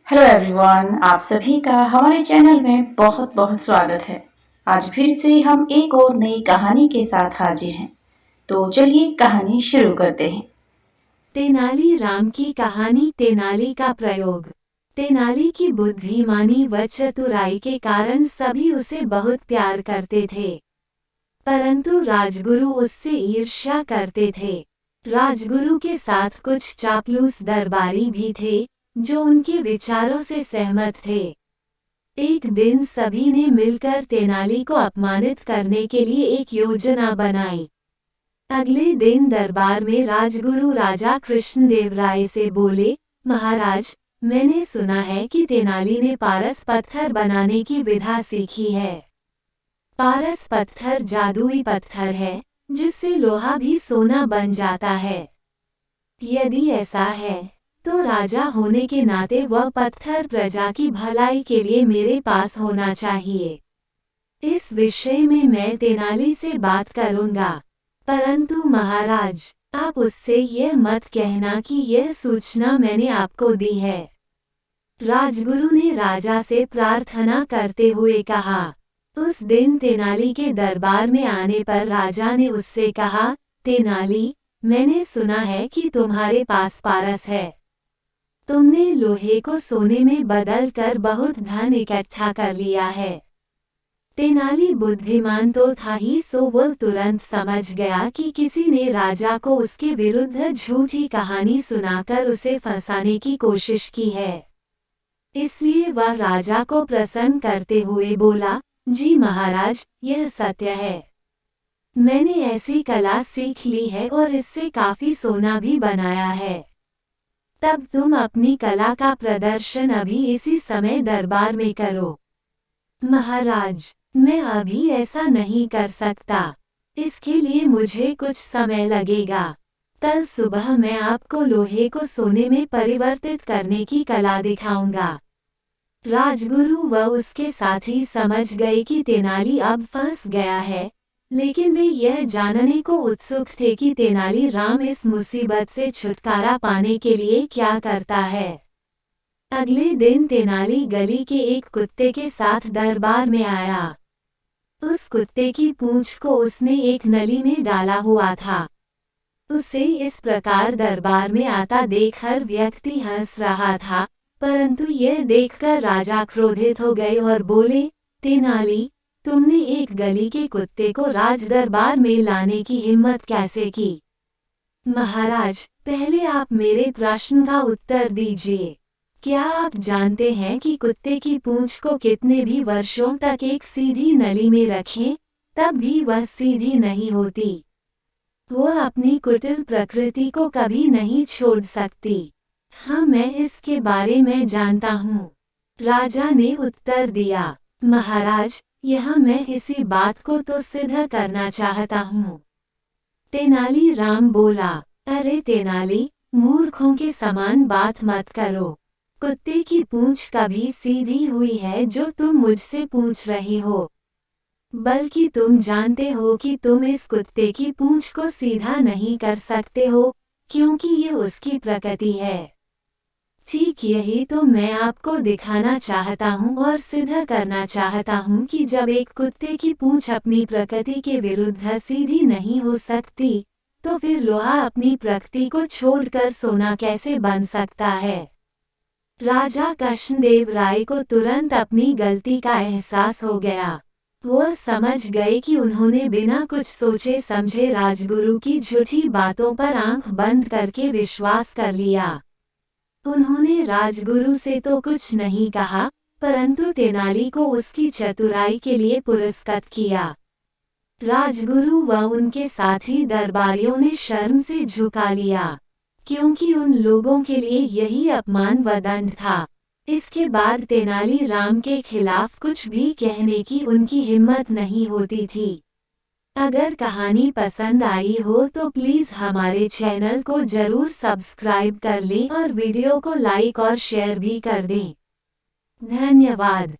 Hello everyone, आप सभी का हमारे चैनल में बहुत बहुत स्वागत है। आज फिर से हम एक और नई कहानी के साथ हाजिर हैं। तो चलिए कहानी शुरू करते हैं। तेनाली राम की कहानी। तेनाली का प्रयोग। तेनाली की बुद्धिमानी व चतुराई के कारण सभी उसे बहुत प्यार करते थे, परंतु राजगुरु उससे ईर्ष्या करते थे। राजगुरु के साथ कुछ चापलूस दरबारी भी थे, जो उनके विचारों से सहमत थे। एक दिन सभी ने मिलकर तेनाली को अपमानित करने के लिए एक योजना बनाई। अगले दिन दरबार में राजगुरु राजा कृष्णदेव राय से बोले, महाराज, मैंने सुना है कि तेनाली ने पारस पत्थर बनाने की विधा सीखी है। पारस पत्थर जादुई पत्थर है, जिससे लोहा भी सोना बन जाता है। यदि ऐसा है, तो राजा होने के नाते वह पत्थर प्रजा की भलाई के लिए मेरे पास होना चाहिए। इस विषय में मैं तेनाली से बात करूंगा, परंतु महाराज, आप उससे यह मत कहना कि यह सूचना मैंने आपको दी है। राजगुरु ने राजा से प्रार्थना करते हुए कहा। उस दिन तेनाली के दरबार में आने पर राजा ने उससे कहा, तेनाली, मैंने सुना है कि तुम्हारे पास पारस है। तुमने लोहे को सोने में बदल कर बहुत धन इकट्ठा कर लिया है। तेनाली बुद्धिमान तो था ही, सो वह तुरंत समझ गया कि किसी ने राजा को उसके विरुद्ध झूठी कहानी सुनाकर उसे फंसाने की कोशिश की है। इसलिए वह राजा को प्रसन्न करते हुए बोला, जी महाराज, यह सत्य है। मैंने ऐसी कला सीख ली है और इससे काफी सोना भी बनाया है। तब तुम अपनी कला का प्रदर्शन अभी इसी समय दरबार में करो। महाराज, मैं अभी ऐसा नहीं कर सकता। इसके लिए मुझे कुछ समय लगेगा। कल सुबह मैं आपको लोहे को सोने में परिवर्तित करने की कला दिखाऊंगा। राजगुरु व उसके साथी समझ गए कि तेनाली अब फंस गया है, लेकिन वे यह जानने को उत्सुक थे कि तेनाली राम इस मुसीबत से छुटकारा पाने के लिए क्या करता है। अगले दिन तेनाली गली के एक कुत्ते के साथ दरबार में आया। उस कुत्ते की पूंछ को उसने एक नली में डाला हुआ था। उसे इस प्रकार दरबार में आता देख हर व्यक्ति हंस रहा था, परंतु यह देखकर राजा क्रोधित हो गए और बोले, तेनाली, तुमने एक गली के कुत्ते को राज दरबार में लाने की हिम्मत कैसे की? महाराज, पहले आप मेरे प्रश्न का उत्तर दीजिए। क्या आप जानते हैं कि कुत्ते की पूंछ को कितने भी वर्षों तक एक सीधी नली में रखें, तब भी वह सीधी नहीं होती। वह अपनी कुटिल प्रकृति को कभी नहीं छोड़ सकती। हाँ, मैं इसके बारे में जानता हूँ। राजा ने उत्तर दिया, महाराज, यहाँ मैं इसी बात को तो सिद्ध करना चाहता हूँ। तेनाली राम बोला, अरे तेनाली, मूर्खों के समान बात मत करो। कुत्ते की पूंछ कभी सीधी हुई है जो तुम मुझसे पूछ रहे हो? बल्कि तुम जानते हो कि तुम इस कुत्ते की पूंछ को सीधा नहीं कर सकते हो, क्योंकि ये उसकी प्रकृति है। ठीक यही तो मैं आपको दिखाना चाहता हूँ और सिद्ध करना चाहता हूँ कि जब एक कुत्ते की पूंछ अपनी प्रकृति के विरुद्ध सीधी नहीं हो सकती, तो फिर लोहा अपनी प्रकृति को छोड़कर सोना कैसे बन सकता है? राजा कृष्णदेव राय को तुरंत अपनी गलती का एहसास हो गया। वह समझ गए कि उन्होंने बिना कुछ सोचे समझे राजगुरु की झूठी बातों पर आंख बंद करके विश्वास कर लिया। उन्होंने राजगुरु से तो कुछ नहीं कहा, परंतु तेनाली को उसकी चतुराई के लिए पुरस्कृत किया। राजगुरु व उनके साथी दरबारियों ने शर्म से झुका लिया, क्योंकि उन लोगों के लिए यही अपमान व दंड था। इसके बाद तेनाली राम के खिलाफ कुछ भी कहने की उनकी हिम्मत नहीं होती थी। अगर कहानी पसंद आई हो तो प्लीज़ हमारे चैनल को जरूर सब्सक्राइब कर लें और वीडियो को लाइक और शेयर भी कर दें। धन्यवाद।